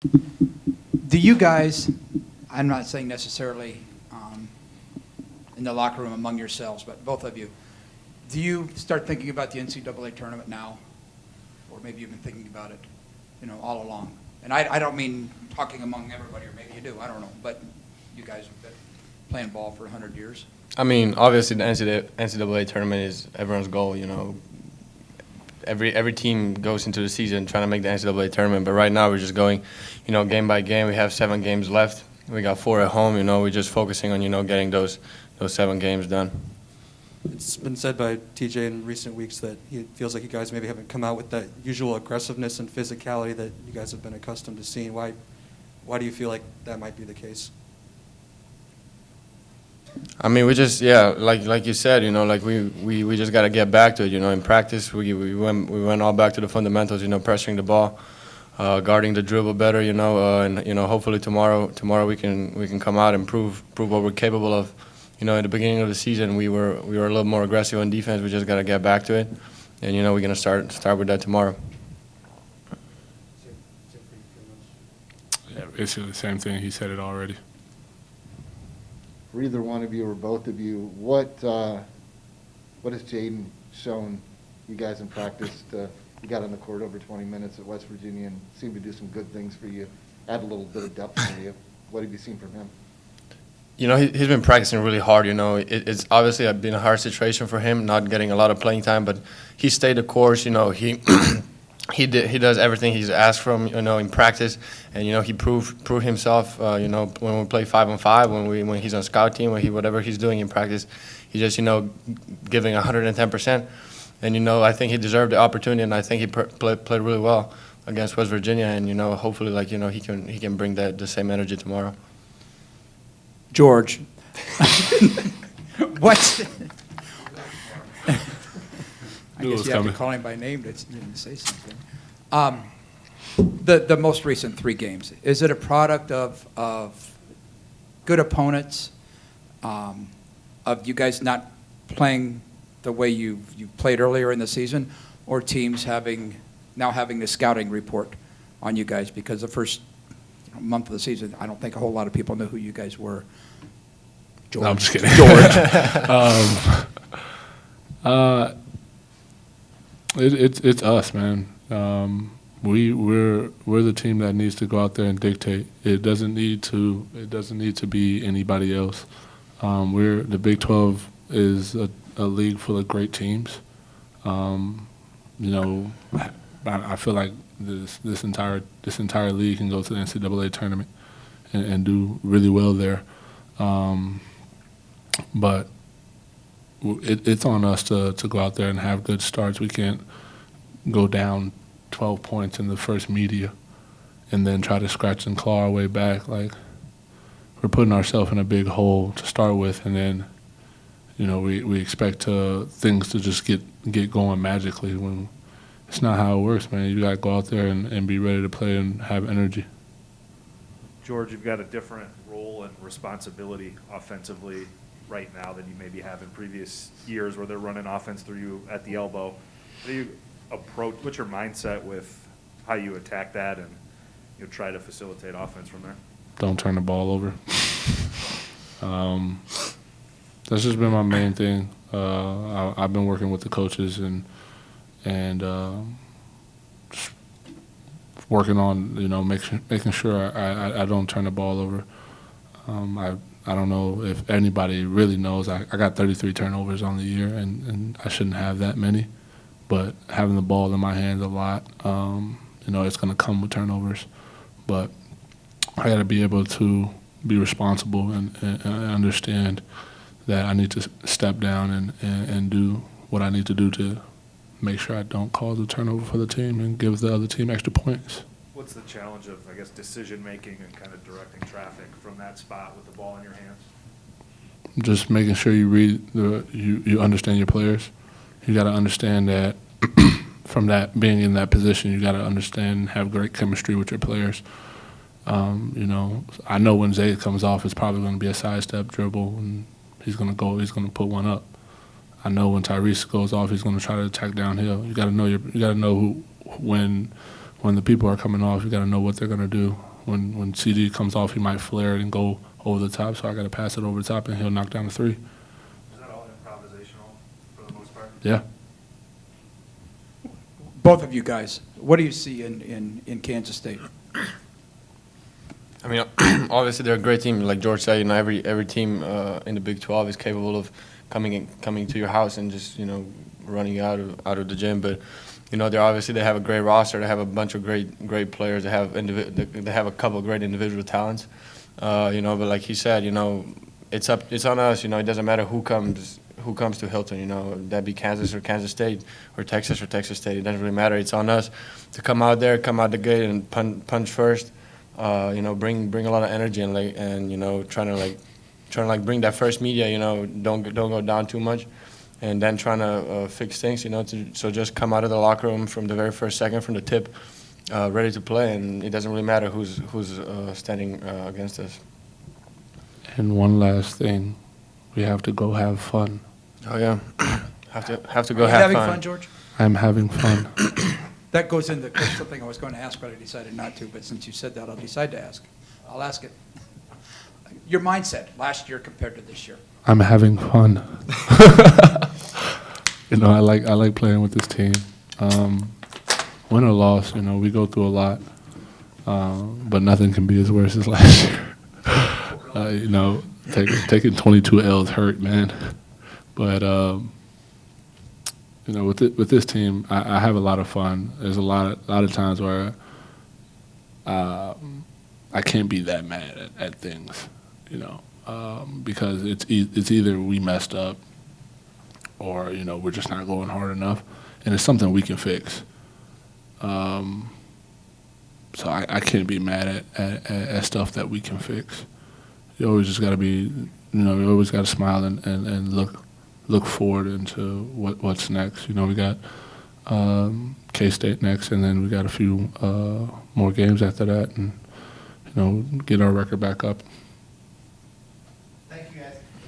Do you guys, I'm not saying necessarily in the locker room among yourselves, but both of you, do you start thinking about the NCAA tournament now? Or maybe you've been thinking about it, all along? And I don't mean talking among everybody, or maybe you do, I don't know. But you guys have been playing ball for 100 years. I mean, obviously the NCAA tournament is everyone's goal, Every team goes into the season trying to make the NCAA tournament, but right now we're just going, game by game. We have 7 games left. We got 4 at home, we're just focusing on, getting those 7 games done. It's been said by TJ in recent weeks that he feels like you guys maybe haven't come out with that usual aggressiveness and physicality that you guys have been accustomed to seeing. Why do you feel like that might be the case? I mean, we just, like you said, we just got to get back to it. In practice, we went all back to the fundamentals. Pressuring the ball, guarding the dribble better. And hopefully tomorrow we can come out and prove what we're capable of. At the beginning of the season, we were a little more aggressive on defense. We just got to get back to it, and we're gonna start with that tomorrow. Yeah, basically the same thing. He said it already. For either one of you or both of you, what has Jaden shown you guys in practice? You got on the court over 20 minutes at West Virginia and seemed to do some good things for you. Add a little bit of depth for you. What have you seen from him? He's been practicing really hard. It's obviously been a hard situation for him, not getting a lot of playing time, but he stayed the course. He he does everything he's asked from in practice, and he proved himself. When we play 5-on-5, when he's on scout team, whatever he's doing in practice, he's just giving 110%. And I think he deserved the opportunity, and I think he played really well against West Virginia, and hopefully he can bring the same energy tomorrow. George, what? I guess you have to call him by name to say something. The most recent 3 games, is it a product of good opponents, of you guys not playing the way you played earlier in the season, or teams now having the scouting report on you guys? Because the first month of the season, I don't think a whole lot of people knew who you guys were. George. No, I'm just kidding. George. It's us, man. We're the team that needs to go out there and dictate. It doesn't need to be anybody else. The Big 12 is a league full of great teams. I feel like this entire league can go to the NCAA tournament and do really well there. But it's on us to go out there and have good starts. We can't go down 12 points in the first media and then try to scratch and claw our way back. Like, we're putting ourselves in a big hole to start with, and then we expect things to just get going magically when it's not how it works, man. You got to go out there and be ready to play and have energy. George, you've got a different role and responsibility offensively right now than you maybe have in previous years where they're running offense through you at the elbow. How do you approach, what's your mindset with how you attack that and try to facilitate offense from there? Don't turn the ball over. That's just been my main thing. I've been working with the coaches and just working on making sure I don't turn the ball over. I don't know if anybody really knows. I got 33 turnovers on the year, and I shouldn't have that many. But having the ball in my hands a lot, it's going to come with turnovers. But I got to be able to be responsible and understand that I need to step down and do what I need to do to make sure I don't cause a turnover for the team and give the other team extra points. What's the challenge of, decision-making and kind of directing traffic from that spot with the ball in your hands? Just making sure you read you understand your players. You got to understand that from that being in that position, you got to understand and have great chemistry with your players. I know when Zay comes off, it's probably going to be a sidestep dribble, and he's going to put one up. I know when Tyrese goes off, he's going to try to attack downhill. You got to know when the people are coming off, you got to know what they're going to do. when CD comes off, he might flare it and go over the top. So I got to pass it over the top, and he'll knock down a three. Is that all improvisational for the most part? Yeah. Both of you guys, what do you see in Kansas State? I mean, obviously they're a great team. Like George said, you know, every team in the Big 12 is capable of coming to your house and just, you know, running you out of the gym. But, you know, they have a great roster. They have a bunch of great players. They have a couple of great individual talents. You know, but like he said, you know, it's on us. You know, it doesn't matter who comes to Hilton. You know, that be Kansas or Kansas State or Texas State. It doesn't really matter. It's on us to come out the gate and punch first. You know, bring a lot of energy and you know, trying to bring that first media. You know, don't go down too much, and then trying to fix things. You know, so just come out of the locker room from the very first second, from the tip, ready to play, and it doesn't really matter who's standing against us. And one last thing, we have to go have fun. Oh yeah, have to go Are you have having fun. fun, George? I'm having fun. That goes into something I was going to ask, but I decided not to. But since you said that, I'll decide to ask. I'll ask it. Your mindset last year compared to this year. I'm having fun. You know, I like playing with this team. Win or loss, you know, we go through a lot, but nothing can be as worse as last year. You know, taking 22 L's hurt, man. But you know, with this team, I have a lot of fun. There's a lot of times where I can't be that mad at things, you know, because it's either we messed up or, you know, we're just not going hard enough, and it's something we can fix. So I can't be mad at stuff that we can fix. You always just got to be, you know, you always got to smile and look forward into what's next. You know, we got K-State next, and then we got a few more games after that, and, you know, get our record back up.